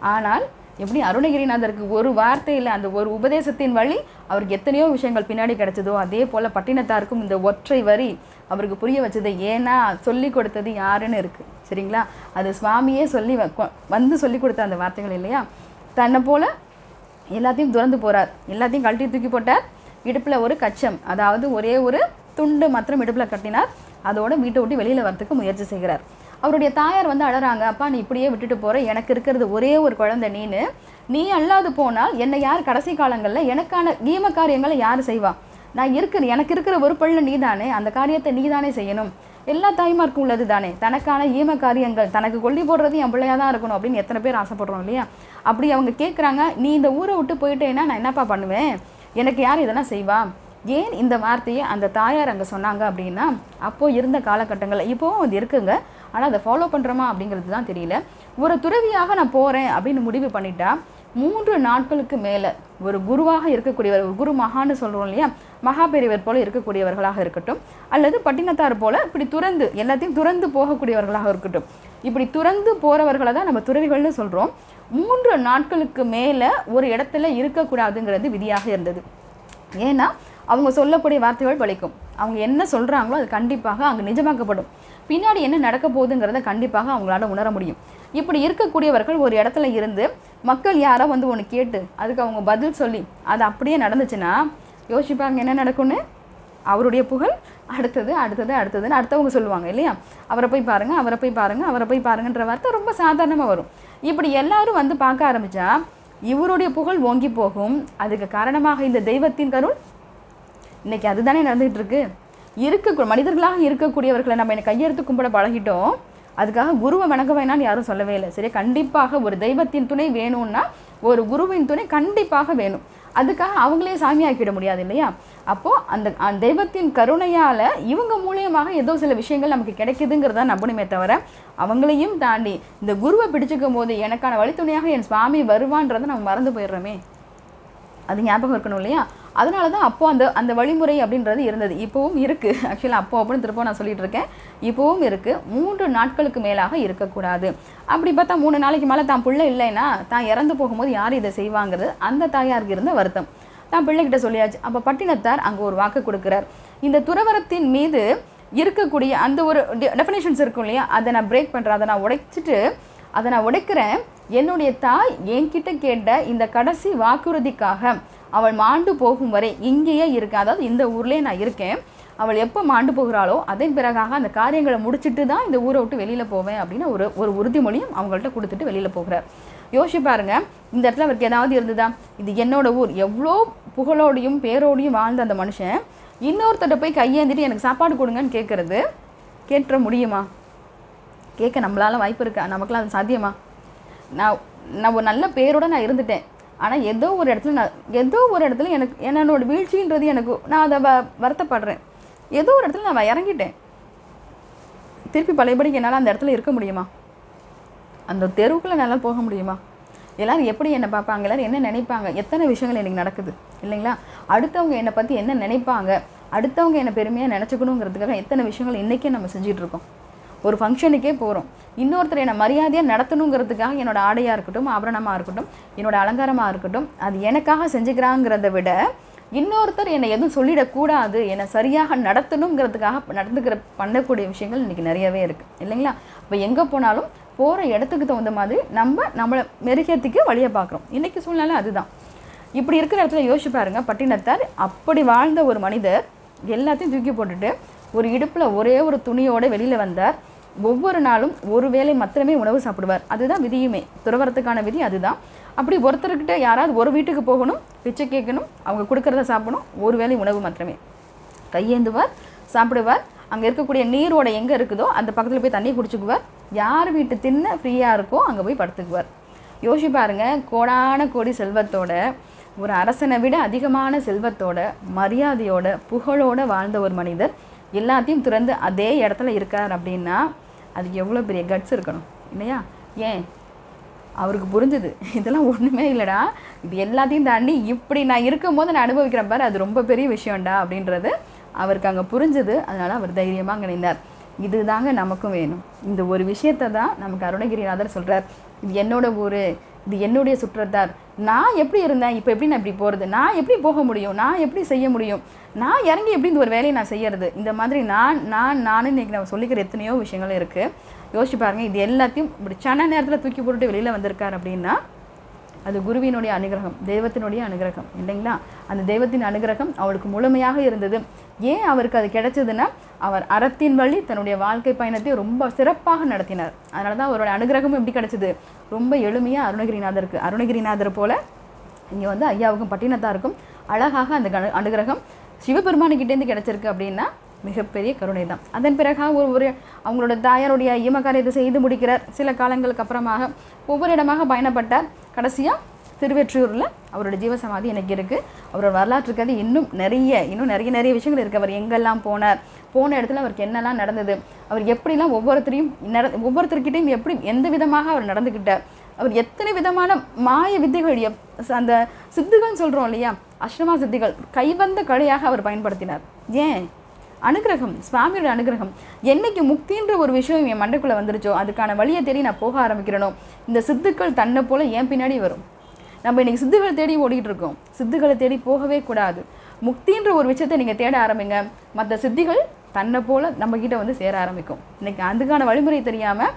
ஆனால் எப்படி அருணகிரிநாதருக்கு ஒரு வார்த்தையில் அந்த ஒரு உபதேசத்தின் வழி அவருக்கு எத்தனையோ விஷயங்கள் பின்னாடி கிடைச்சதோ, அதே போல் பட்டினத்தாருக்கும் இந்த ஒற்றை வரி அவருக்கு புரிய வச்சது. ஏன்னா சொல்லி கொடுத்தது யாருன்னு இருக்குது சரிங்களா? அது சுவாமியே சொல்லி கொடுத்த அந்த வார்த்தைகள் இல்லையா? தன்னை போல் எல்லாத்தையும் துறந்து போகிறார், எல்லாத்தையும் கழட்டி தூக்கி போட்டார். இடுப்பில் ஒரு கச்சம், அதாவது ஒரே ஒரு துண்டு மாத்திரம் இடுப்பில் கட்டினார். அதோட வீட்டை விட்டு வெளியில் வரத்துக்கு முயற்சி செய்கிறார். அவருடைய தாயார் வந்து அழறாங்க, அப்பா நீ இப்படியே விட்டுட்டு போகிற, எனக்கு இருக்கிறது ஒரே ஒரு குழந்தை நீ அல்லாது போனால் என்னை யார் கடைசி காலங்களில் எனக்கான ஈம காரியங்களை யார் செய்வா? எனக்கு இருக்கிற ஒரு பள்ள நீ தானே, அந்த காரியத்தை நீ தானே செய்யணும். எல்லா தாய்மார்க்கும் உள்ளது தானே, தனக்கான ஈம காரியங்கள் தனக்கு கொல்லி போடுறது என் பிள்ளையாக தான் இருக்கணும் அப்படின்னு எத்தனை பேர் ஆசைப்படுறோம் இல்லையா? அப்படி அவங்க கேட்குறாங்க, நீ இந்த ஊரை விட்டு போயிட்டேன்னா நான் என்னப்பா பண்ணுவேன், எனக்கு யார் இதெல்லாம் செய்வா? ஏன் இந்த வார்த்தையை அந்த தாயார் அங்கே சொன்னாங்க அப்படின்னா, அப்போது இருந்த காலகட்டங்களில் இப்போவும் அது இருக்குங்க, ஆனால் அதை ஃபாலோ பண்ணுறோமா அப்படிங்கிறது தான் தெரியல. ஒரு துறவியாக நான் போகிறேன் அப்படின்னு முடிவு பண்ணிட்டா 3 நாட்களுக்கு மேலே ஒரு குருவாக இருக்கக்கூடியவர், ஒரு குரு மகான்னு சொல்கிறோம் இல்லையா, மகா பெரியவர் போல் இருக்கக்கூடியவர்களாக இருக்கட்டும், அல்லது பட்டினத்தார் போல் இப்படி எல்லாத்தையும் துறந்து போகக்கூடியவர்களாக இருக்கட்டும், இப்படி துறந்து போகிறவர்களை தான் நம்ம துறவிகள்னு சொல்கிறோம். 3 நாட்களுக்கு மேலே ஒரு இடத்துல இருக்கக்கூடாதுங்கிறது விதியாக இருந்தது. ஏன்னா அவங்க சொல்லக்கூடிய வார்த்தைகள் பலிக்கும், அவங்க என்ன சொல்கிறாங்களோ அது கண்டிப்பாக அங்கே நிஜமாக்கப்படும், பின்னாடி என்ன நடக்க போகுதுங்கிறத கண்டிப்பாக அவங்களால உணர முடியும். இப்படி இருக்கக்கூடியவர்கள் ஒரு இடத்துல இருந்து மக்கள் யாரோ வந்து ஒன்று கேட்டு அதுக்கு அவங்க பதில் சொல்லி அது அப்படியே நடந்துச்சுன்னா யோசிப்பாங்க என்ன நடக்கும்னு. அவருடைய புகழ் அடுத்ததுன்னு அடுத்தவங்க சொல்லுவாங்க இல்லையா, அவரை போய் பாருங்கன்ற வார்த்தை ரொம்ப சாதாரணமாக வரும். இப்படி எல்லாரும் வந்து பார்க்க ஆரம்பித்தா இவருடைய புகழ் ஓங்கி போகும். அதுக்கு காரணமாக இந்த தெய்வத்தின் கருள். இன்றைக்கி அதுதானே நடந்துகிட்டு இருக்கு. மனிதர்களாக இருக்கக்கூடியவர்களை நம்ம என்னை கையெடுத்து கும்பிட பழகிட்டோம். அதுக்காக குருவை வணங்க வேணான்னு யாரும் சொல்லவே இல்லை. சரி, கண்டிப்பாக ஒரு தெய்வத்தின் துணை வேணும்னா ஒரு குருவின் துணை கண்டிப்பாக வேணும். அதுக்காக அவங்களே சாமியாக்கிட முடியாது இல்லையா? அப்போது அந்த தெய்வத்தின் கருணையால் இவங்க மூலியமாக ஏதோ சில விஷயங்கள் நமக்கு கிடைக்குதுங்கிறத நம்பணுமே தவிர, அவங்களையும் தாண்டி இந்த குருவை பிடிச்சிக்கும் போது எனக்கான வழித்துணையாக என் சுவாமி வருவான்றதை நம்ம மறந்து போயிடுறோமே. அது ஞாபகம் இருக்கணும் இல்லையா? அதனால தான் அப்போது அந்த வழிமுறை அப்படின்றது இருந்தது. இப்போவும் இருக்குது. ஆக்சுவலாக அப்போ அப்படின்னு திரும்ப நான் சொல்லிகிட்டு இருக்கேன். இப்போவும் இருக்குது. 3 நாட்களுக்கு மேலாக இருக்கக்கூடாது. அப்படி பார்த்தா 3 நாளைக்கு மேலே தான் பிள்ளை இல்லைன்னா தான் இறந்து போகும்போது யார் இதை செய்வாங்கிறது அந்த தாயாருக்கு இருந்த வருத்தம். தான் பிள்ளைகிட்ட சொல்லியாச்சு. அப்போ பட்டினத்தார் அங்கே ஒரு வாக்கு கொடுக்குறார். இந்த துறவரத்தின் மீது இருக்கக்கூடிய அந்த ஒரு டெஃபினேஷன்ஸ் இருக்கும் இல்லையா, அதை நான் பிரேக் பண்ணுறேன். அதை நான் உடைக்கிறேன். என்னுடைய தாய் என்கிட்ட கேட்ட இந்த கடைசி வாக்குறுதிக்காக அவள் மாண்டு போகும் வரை இங்கேயே இருக்கேன். அதாவது இந்த ஊர்லேயே நான் இருக்கேன். அவள் எப்போ மாண்டு போகிறாளோ அதன் பிறகாக அந்த காரியங்களை முடிச்சுட்டு தான் இந்த ஊரை விட்டு வெளியில் போவேன் அப்படின்னு ஒரு உறுதிமொழியும் அவங்கள்ட்ட கொடுத்துட்டு வெளியில் போகிறார். யோசிச்சு பாருங்க, இந்த இடத்துல அவருக்கு ஏதாவது இருந்ததா? இது என்னோட ஊர். எவ்வளோ புகழோடையும் பேரோடையும் வாழ்ந்த அந்த மனுஷன் இன்னொருத்தட்ட போய் கையேந்திட்டு எனக்கு சாப்பாடு கொடுங்கன்னு கேட்ற முடியுமா? கேட்க நம்மளால் வாய்ப்பு இருக்கா? நமக்குலாம் அது சாத்தியமா? நான் ஒரு நல்ல பேரோடு நான் இருந்துட்டேன். ஆனால் ஏதோ ஒரு இடத்துல எனக்கு என்னோட வீழ்ச்சின்றது எனக்கு நான் அதை வருத்தப்படுறேன். ஏதோ ஒரு இடத்துல நான் இறங்கிட்டேன். திருப்பி பழையபடிக்கு என்னால் அந்த இடத்துல இருக்க முடியுமா? அந்த தெருவுக்குள்ளே நல்லா போக முடியுமா? எல்லோரும் எப்படி என்னை பார்ப்பாங்க? எல்லோரும் என்ன நினைப்பாங்க? எத்தனை விஷயங்கள் எனக்கு நடக்குது இல்லைங்களா? அடுத்தவங்க என்னை பற்றி என்ன நினைப்பாங்க? அடுத்தவங்க என்னை பெருமையாக நினச்சிக்கணுங்கிறதுக்காக எத்தனை விஷயங்கள் இன்றைக்கே நம்ம செஞ்சிட்ருக்கோம். ஒரு ஃபங்க்ஷனுக்கே போகிறோம். இன்னொருத்தர் என்னை மரியாதையாக நடத்தணுங்கிறதுக்காக என்னோடய ஆடையாக இருக்கட்டும், ஆபரணமாக இருக்கட்டும், என்னோடய அலங்காரமாக இருக்கட்டும், அது எனக்காக செஞ்சுக்கிறாங்கிறத விட இன்னொருத்தர் என்னை எதுவும் சொல்லிடக்கூடாது, என்னை சரியாக நடத்தணுங்கிறதுக்காக பண்ணக்கூடிய விஷயங்கள் இன்றைக்கி நிறையவே இருக்குது இல்லைங்களா? இப்போ எங்கே போனாலும் போகிற இடத்துக்கு தகுந்த மாதிரி நம்மளை மெருகேற்றிக்கு வழியை பார்க்குறோம். இன்றைக்கி சூழ்நிலை அதுதான். இப்படி இருக்கிற இடத்துல யோசிச்சு பாருங்கள். பட்டினத்தார் அப்படி வாழ்ந்த ஒரு மனிதர் எல்லாத்தையும் தூக்கி போட்டுட்டு ஒரு இடுப்பில் ஒரே ஒரு துணியோடு வெளியில் வந்தார். ஒவ்வொரு நாளும் ஒரு வேளை மாத்திரமே உணவு சாப்பிடுவார். அதுதான் விதியுமே, துறவரத்துக்கான விதி அதுதான். அப்படி ஒருத்தர்கிட்ட யாராவது ஒரு வீட்டுக்கு போகணும், பிச்சை கேட்கணும், அவங்க கொடுக்குறத சாப்பிடணும், ஒரு வேளை உணவு மாத்திரமே. கையேந்துவார், சாப்பிடுவார். அங்கே இருக்கக்கூடிய நீரோட எங்கே இருக்குதோ அந்த பக்கத்தில் போய் தண்ணி குடிச்சுக்குவார். யார் வீட்டு தின்ன ஃப்ரீயாக இருக்கோ அங்கே போய் படுத்துக்குவார். யோசிச்சு பாருங்கள், கோடான கோடி செல்வத்தோட, ஒரு அரசனை விட அதிகமான செல்வத்தோட, மரியாதையோட, புகழோடு வாழ்ந்த ஒரு மனிதர் எல்லாத்தையும் துறந்து அதே இடத்துல இருக்கார் அப்படின்னா அதுக்கு எவ்வளோ பெரிய கட்ஸ் இருக்கணும் இல்லையா? ஏன் அவருக்கு புரிஞ்சுது, இதெல்லாம் ஒன்றுமே இல்லைடா, இது எல்லாத்தையும் தாண்டி இப்படி நான் இருக்கும்போது நான் அனுபவிக்கிறேன் பாரு, அது ரொம்ப பெரிய விஷயம்டா அப்படின்றது அவருக்கு அங்கே புரிஞ்சுது. அதனால் அவர் தைரியமாக அங்கே நின்றார். இது தாங்க நமக்கும் வேணும். இந்த ஒரு விஷயத்தை தான் நமக்கு அருணகிரிநாதர் சொல்கிறார். இது என்னோட ஊர், இது என்னுடைய சுற்றத்தார். நான் எப்படி இருந்தேன், இப்போ எப்படி நான் இப்படி போகிறது, நான் எப்படி போக முடியும், நான் எப்படி செய்ய முடியும், நான் இறங்கி எப்படி இந்த ஒரு வேலையை நான் செய்யறது, இந்த மாதிரி நானும் இன்றைக்கி நம்ம சொல்லிக்கிற எத்தனையோ விஷயங்கள் இருக்குது. யோசிச்சு பாருங்கள். இது எல்லாத்தையும் இப்படி சன நேரத்தில் தூக்கி போட்டுட்டு வெளியில் வந்திருக்கார் அப்படின்னா அது குருவினுடைய அனுகிரகம், தெய்வத்தினுடைய அனுகிரகம் இல்லைங்களா? அந்த தெய்வத்தின் அனுகிரகம் அவளுக்கு முழுமையாக இருந்தது. ஏன் அவருக்கு அது கிடைச்சதுன்னா அவர் அறத்தின் வழி தன்னுடைய வாழ்க்கை பயணத்தை ரொம்ப சிறப்பாக நடத்தினார். அதனால தான் அவரோட அனுகிரகமும் எப்படி கிடைச்சிது? ரொம்ப எளிமையாக அருணகிரிநாதர் போல் இங்கே ஐயாவுக்கும் பட்டினத்தாருக்கும் அழகாக அந்த அனுகிரகம் சிவபெருமானுக்கிட்டேருந்து கிடைச்சிருக்கு அப்படின்னா மிகப்பெரிய கருணை தான். அதன் பிறகாக அவங்களோட தாயாருடைய ஈமக்காரியத்தை செய்து முடிக்கிறார். சில காலங்களுக்கு அப்புறமாக ஒவ்வொரு இடமாக பயணப்பட்டார். கடைசியாக திருவெற்றியூரில் அவரோட ஜீவசமாதி எனக்கு இருக்குது. அவரோட வரலாற்று கதை இன்னும் நிறைய விஷயங்கள் இருக்குது. அவர் எங்கெல்லாம் போன இடத்துல அவருக்கு என்னெல்லாம் நடந்தது, அவர் எப்படிலாம் ஒவ்வொருத்தர்கிட்டையும் எப்படி எந்த விதமாக அவர் நடந்துக்கிட்டார், அவர் எத்தனை விதமான மாய வித்தைகள், அந்த சித்துகள்னு சொல்கிறோம் இல்லையா, அஷ்டமா சித்திகள் கைவந்த கலையாக அவர் பயன்படுத்தினார். ஏன்? அனுகிரகம், சுவாமியோட அனுகிரகம். என்னைக்கு முக்தின்ற ஒரு விஷயம் என் மண்டைக்குள்ளே வந்துருச்சோ அதுக்கான வழியை தேடி நான் போக ஆரம்பிக்கிறேனோ இந்த சித்துக்கள் தன்னை போல் ஏன் பின்னாடி வரும். நம்ம இன்றைக்கி சித்துக்களை தேடி ஓடிக்கிட்டு இருக்கோம். சித்துக்களை தேடி போகவே கூடாது. முக்தின்ற ஒரு விஷயத்தை நீங்கள் தேட ஆரம்பிங்க, மற்ற சித்திகள் தன்னை போல் நம்மக்கிட்ட சேர ஆரம்பிக்கும். இன்றைக்கி அதுக்கான வழிமுறை தெரியாமல்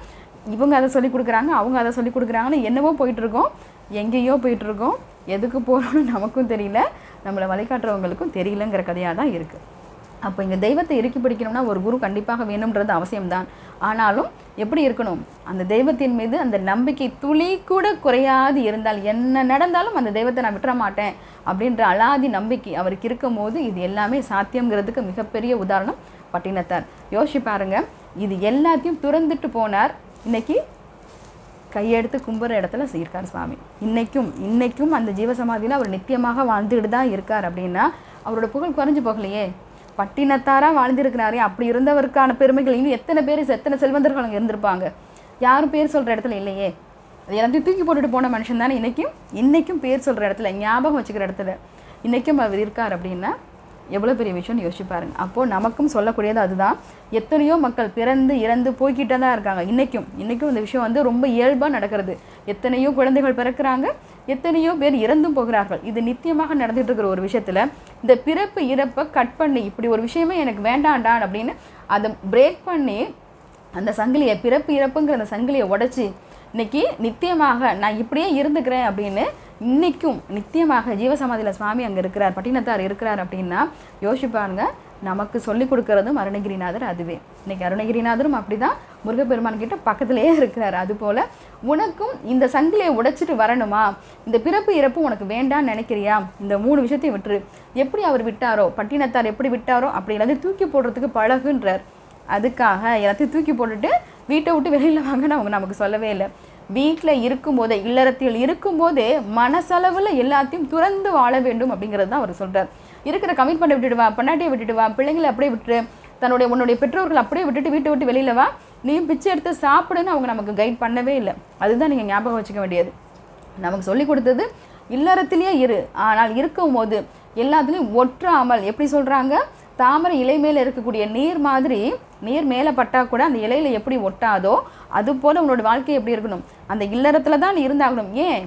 இவங்க அதை சொல்லிக் கொடுக்குறாங்க, அவங்க அதை சொல்லிக் கொடுக்குறாங்கன்னு என்னவோ போயிட்டுருக்கோம், எங்கேயோ போயிட்டுருக்கோம். எதுக்கு போகிறோன்னு நமக்கும் தெரியல, நம்மளை வழிகாட்டுறவங்களுக்கும் தெரியலங்கிற கதையாக தான் இருக்குது. அப்போ இங்கே தெய்வத்தை இறுக்கி பிடிக்கணும்னா ஒரு குரு கண்டிப்பாக வேணுன்றது அவசியம்தான். ஆனாலும் எப்படி இருக்கணும்? அந்த தெய்வத்தின் மீது அந்த நம்பிக்கை துளி கூட குறையாது இருந்தால், என்ன நடந்தாலும் அந்த தெய்வத்தை நான் விட்டுற மாட்டேன் அப்படின்ற அலாதி நம்பிக்கை அவருக்கு இருக்கும் போது இது எல்லாமே சாத்தியங்கிறதுக்கு மிகப்பெரிய உதாரணம் பட்டினத்தார். யோசிச்சு பாருங்க, இது எல்லாத்தையும் துறந்துட்டு போனார். இன்னைக்கு கையெடுத்து கும்புற இடத்துல இருக்கார் சுவாமி. இன்னைக்கும் அந்த ஜீவசமாதியில் அவர் நித்தியமாக வாழ்ந்துட்டு தான் இருக்கார். அப்படின்னா அவரோட புகழ் குறைஞ்சு போகலையே. பட்டினத்தாராக வாழ்ந்திருக்கிறாரே, அப்படி இருந்தவருக்கான பெருமைகள் இன்னும் எத்தனை செல்வந்தர்கள் அங்கே இருந்திருப்பாங்க, யாரும் பேர் சொல்கிற இடத்துல இல்லையே. அது எல்லாத்தையும் தூக்கி போட்டுட்டு போன மனுஷன் தானே இன்றைக்கும் பேர் சொல்கிற இடத்துல, ஞாபகம் வச்சுக்கிற இடத்துல இன்றைக்கும் அவர் இருக்கார் அப்படின்னா எவ்வளோ பெரிய விஷயம்னு யோசிச்சு பாருங்க. அப்போது நமக்கும் சொல்லக்கூடியது அதுதான். எத்தனையோ மக்கள் பிறந்து இறந்து போய்கிட்டே தான் இருக்காங்க. இன்றைக்கும் இந்த விஷயம் வந்து ரொம்ப இயல்பாக நடக்கிறது. எத்தனையோ குழந்தைகள் பிறக்கிறாங்க, எத்தனையோ பேர் இறந்தும் போகிறார்கள். இது நித்தியமாக நடந்துகிட்டு இருக்கிற ஒரு விஷயத்தில் இந்த பிறப்பு இறப்பை கட் பண்ணி, இப்படி ஒரு விஷயமே எனக்கு வேண்டாண்டா அப்படின்னு அதை பிரேக் பண்ணி அந்த சங்கிலியை, பிறப்பு இறப்புங்கிற அந்த சங்கிலியை உடைச்சி இன்றைக்கி நித்தியமாக நான் இப்படியே இருந்துக்கிறேன் அப்படின்னு இன்றைக்கும் நித்தியமாக ஜீவசமாதியில் சுவாமி அங்கே இருக்கிறார், பட்டினத்தார் இருக்கிறார் அப்படின்னா யோசிப்பாருங்க. நமக்கு சொல்லிக் கொடுக்கறதும் அருணகிரிநாதர் அதுவே. இன்றைக்கி அருணகிரிநாதரும் அப்படி தான் முருகப்பெருமான் கிட்ட பக்கத்துலேயே இருக்கிறார். அதுபோல் உனக்கும் இந்த சங்கிலியை உடைச்சிட்டு வரணுமா, இந்த பிறப்பு இறப்பு உனக்கு வேண்டான்னு நினைக்கிறியா, இந்த 3 விஷயத்தையும் விட்டுரு. எப்படி அவர் விட்டாரோ, பட்டினத்தார் எப்படி விட்டாரோ அப்படி எல்லாத்தையும் தூக்கி போடுறதுக்கு பழகுன்றார். அதுக்காக எல்லாத்தையும் தூக்கி போட்டுட்டு வீட்டை விட்டு வெளியில் வாங்கன்னு அவங்க நமக்கு சொல்லவே இல்லை. வீட்டில் இருக்கும்போதே, இல்லறத்தில் இருக்கும்போதே மனசளவில் எல்லாத்தையும் துறந்து வாழ வேண்டும் அப்படிங்கிறது தான் அவர் சொல்கிறார். இருக்கிற கமிட்மெண்ட்டை விட்டுட்டு வா, பொண்டாட்டியை விட்டுட்டு வா, பிள்ளைங்களை அப்படியே விட்டுரு, உன்னுடைய பெற்றோர்கள் அப்படியே விட்டுட்டு வீட்டை விட்டு வெளியில் வா, நீயும் பிச்சை எடுத்து சாப்பிடுன்னு அவங்க நமக்கு கைட் பண்ணவே இல்லை. அதுதான் நீங்கள் ஞாபகம் வச்சுக்க வேண்டியது. நமக்கு சொல்லி கொடுத்தது இல்லறத்திலேயே இரு, ஆனால் இருக்கும் போது எல்லாத்துலேயும் ஒற்றாமல், எப்படி சொல்கிறாங்க, தாமரை இலை மேலே இருக்கக்கூடிய நீர் மாதிரி, நீர் மேலே பட்டா கூட அந்த இலையில் எப்படி ஒட்டாதோ அது போல் உன்னோட வாழ்க்கை எப்படி இருக்கணும், அந்த இல்லறத்தில் தான் நீ இருந்தாகணும். ஏன்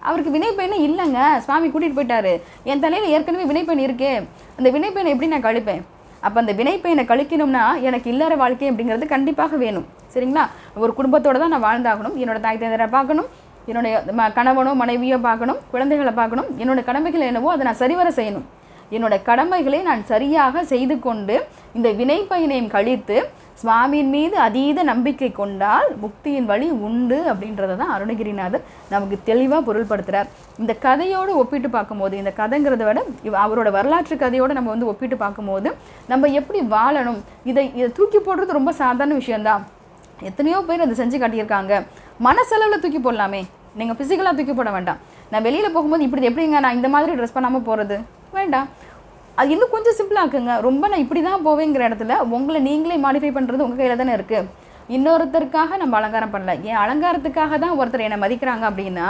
அவருக்கு வினைப்பயனே இல்லைங்க, சுவாமி கூட்டிகிட்டு போயிட்டாரு, என் தலையில் ஏற்கனவே வினைப்பயன் இருக்கே, அந்த வினைப்பயனை எப்படி நான் கழிப்பேன்? அப்போ அந்த வினைப்பயனை கழிக்கணும்னா எனக்கு இல்லற வாழ்க்கை அப்படிங்கிறது கண்டிப்பாக வேணும். சரிங்களா? ஒரு குடும்பத்தோடு தான் நான் வாழ்ந்தாகணும். என்னோடய தாய் தந்தையரை பார்க்கணும், என்னுடைய கணவனோ மனைவியோ பார்க்கணும், குழந்தைகளை பார்க்கணும். என்னோடய கடமைகள் என்னவோ அதை நான் சரிவர செய்யணும். என்னோட கடமைகளை நான் சரியாக செய்து கொண்டு இந்த வினைப்பயனையும் கழித்து சுவாமியின் மீது அதீத நம்பிக்கை கொண்டால் முக்தியின் வழி உண்டு அப்படின்றத தான் அருணகிரிநாதர் நமக்கு தெளிவாக பொருள்படுத்துகிறார். இந்த கதையோடு ஒப்பிட்டு பார்க்கும்போது, இந்த கதைங்கிறத விட அவரோட வரலாற்று கதையோடு நம்ம வந்து ஒப்பிட்டு பார்க்கும்போது நம்ம எப்படி வாழணும், இதை தூக்கி போடுறது ரொம்ப சாதாரண விஷயந்தான். எத்தனையோ பேர் அதை செஞ்சு காட்டியிருக்காங்க. மனசளவில் தூக்கி போடலாமே, நீங்கள் ஃபிசிக்கலாக தூக்கி போட வேண்டாம். நான் வெளியில் போகும்போது இப்படி எப்படிங்க நான் இந்த மாதிரி ட்ரெஸ் பண்ணாமல் போகிறது வேண்டாம், அது இன்னும் கொஞ்சம் சிம்பிளாக்குங்க. ரொம்ப நான் இப்படி தான் போவேங்கிற இடத்துல உங்களை நீங்களே மாடிஃபை பண்ணுறது உங்கள் கையில் தானே இருக்குது. இன்னொருத்தருக்காக நம்ம அலங்காரம் பண்ணல, என் அலங்காரத்துக்காக தான் ஒருத்தர் என்னை மதிக்கிறாங்க அப்படின்னா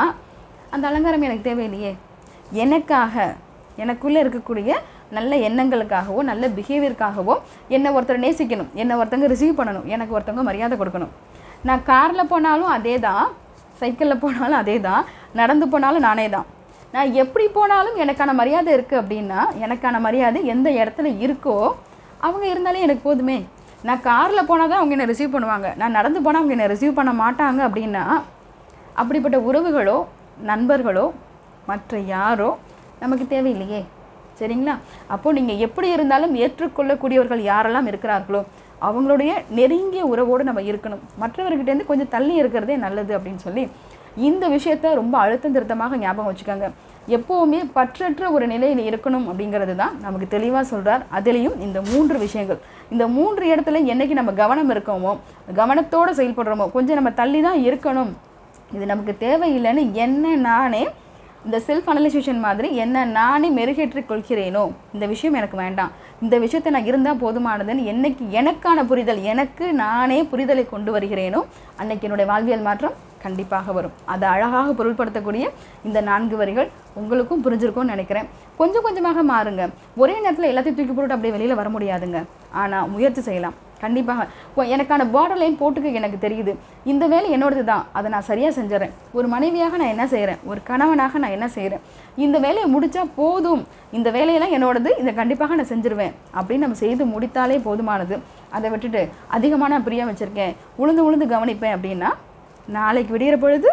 அந்த அலங்காரம் எனக்கு தேவையில்லையே. எனக்காக, எனக்குள்ளே இருக்கக்கூடிய நல்ல எண்ணங்களுக்காகவோ நல்ல பிஹேவியருக்காகவோ என்னை ஒருத்தர் நேசிக்கணும், என்னை ஒருத்தங்க ரிசீவ் பண்ணணும், எனக்கு ஒருத்தவங்க மரியாதை கொடுக்கணும். நான் காரில் போனாலும் அதே தான், சைக்கிளில் போனாலும் அதே தான், நடந்து போனாலும் நானே தான். நான் எப்படி போனாலும் எனக்கான மரியாதை இருக்குது அப்படின்னா எனக்கான மரியாதை எந்த இடத்துல இருக்கோ அவங்க இருந்தாலே எனக்கு போதுமே. நான் காரில் போனால் தான் அவங்க என்னை ரிசீவ் பண்ணுவாங்க, நான் நடந்து போனால் அவங்க என்னை ரிசீவ் பண்ண மாட்டாங்க அப்படின்னா அப்படிப்பட்ட உறவுகளோ நண்பர்களோ மற்ற யாரோ நமக்கு தேவையில்லையே. சரிங்களா? அப்போது நீங்கள் எப்படி இருந்தாலும் ஏற்றுக்கொள்ளக்கூடியவர்கள் யாரெல்லாம் இருக்கிறார்களோ அவங்களுடைய நெருங்கிய உறவோடு நம்ம இருக்கணும். மற்றவர்கிட்டேருந்து கொஞ்சம் தள்ளி இருக்கிறதே நல்லது அப்படின்னு சொல்லி இந்த விஷயத்தை ரொம்ப அழுத்தம் திருத்தமாக ஞாபகம் வச்சுக்கோங்க. எப்போவுமே பற்றற்ற ஒரு நிலையில் இருக்கணும் அப்படிங்கிறது தான் நமக்கு தெளிவாக சொல்கிறார். அதுலேயும் இந்த 3 விஷயங்கள், இந்த 3 இடத்துல என்றைக்கு நம்ம கவனம் இருக்கோமோ, கவனத்தோடு செயல்படுறோமோ, கொஞ்சம் நம்ம தள்ளி தான் இருக்கணும், இது நமக்கு தேவையில்லைன்னு என்ன நானே இந்த செல்ஃப் அனலைசேஷன் மாதிரி என்ன நானே மெருகேற்றிக் கொள்கிறேனோ, இந்த விஷயம் எனக்கு வேண்டாம், இந்த விஷயத்தை நான் இருந்தால் போதுமானதுன்னு என்னைக்கு எனக்கான புரிதல், எனக்கு நானே புரிதலை கொண்டு வருகிறேனோ அன்னைக்கு என்னுடைய வாழ்வியல் மாற்றம் கண்டிப்பாக வரும். அதை அழகாக பொருள்படுத்தக்கூடிய இந்த 4 வரிகள் உங்களுக்கும் புரிஞ்சிருக்கும்னு நினைக்கிறேன். கொஞ்சம் கொஞ்சமாக மாறுங்க. ஒரே நேரத்தில் எல்லாத்தையும் தூக்கி போட்டு அப்படியே வெளியில் வர முடியாதுங்க. ஆனால் முயற்சி செய்யலாம் கண்டிப்பாக. எனக்கான பார்டர் லைன் போட்டுக்க எனக்கு தெரியுது, இந்த வேலை என்னோடது தான், அதை நான் சரியாக செஞ்சிடறேன். ஒரு மனைவியாக நான் என்ன செய்கிறேன், ஒரு கணவனாக நான் என்ன செய்கிறேன், இந்த வேலையை முடித்தா போதும், இந்த வேலையெல்லாம் என்னோடது, இதை கண்டிப்பாக நான் செஞ்சுருவேன் அப்படின்னு நம்ம செய்து முடித்தாலே போதுமானது. அதை விட்டுட்டு அதிகமாக நான் பிரியம் வச்சுருக்கேன், உளுந்து கவனிப்பேன் அப்படின்னா நாளைக்கு விடிகிற பொழுது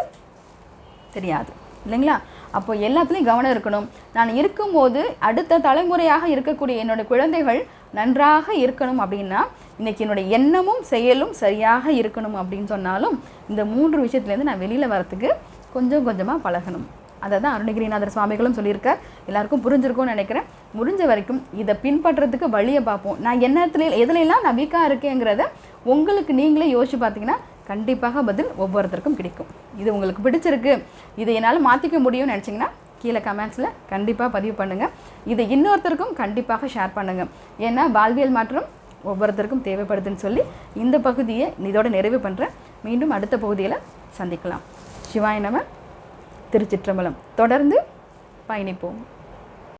தெரியாது இல்லைங்களா? அப்போ எல்லாத்துலேயும் கவனம் இருக்கணும். நான் இருக்கும்போது அடுத்த தலைமுறையாக இருக்கக்கூடிய என்னோடய குழந்தைகள் நன்றாக இருக்கணும் அப்படின்னா இன்றைக்கி என்னோடய எண்ணமும் செயலும் சரியாக இருக்கணும் அப்படின்னு சொன்னாலும் இந்த 3 விஷயத்துலேருந்து நான் வெளியில் வரத்துக்கு கொஞ்சம் கொஞ்சமாக பழகணும். அதை தான் அருணகிரிநாதர் சுவாமிகளும் சொல்லியிருக்கார். எல்லாருக்கும் புரிஞ்சிருக்கும்னு நினைக்கிறேன். முடிஞ்ச வரைக்கும் இதை பின்பற்றுறதுக்கு வழியை பார்ப்போம். நான் எதுலெல்லாம் நான் வீக்காக இருக்கேங்கிறத உங்களுக்கு நீங்களே யோசிச்சு பார்த்தீங்கன்னா கண்டிப்பாக பதில் ஒவ்வொருத்தருக்கும் கிடைக்கும். இது உங்களுக்கு பிடிச்சிருக்கு, இதை என்னால் மாற்றிக்க முடியும்னு நினச்சிங்கன்னா கீழே கமெண்ட்ஸில் கண்டிப்பாக பதிவு பண்ணுங்கள். இதை இன்னொருத்தருக்கும் கண்டிப்பாக ஷேர் பண்ணுங்கள். ஏன்னா வாழ்வியல் மாற்றம் ஒவ்வொருத்தருக்கும் தேவைப்படுதுன்னு சொல்லி இந்த பகுதியை இதோட நிறைவு பண்ணுறேன். மீண்டும் அடுத்த பகுதியில் சந்திக்கலாம். சிவாய நம. திருச்சிற்றம்பலம். தொடர்ந்து பயணிப்போம்.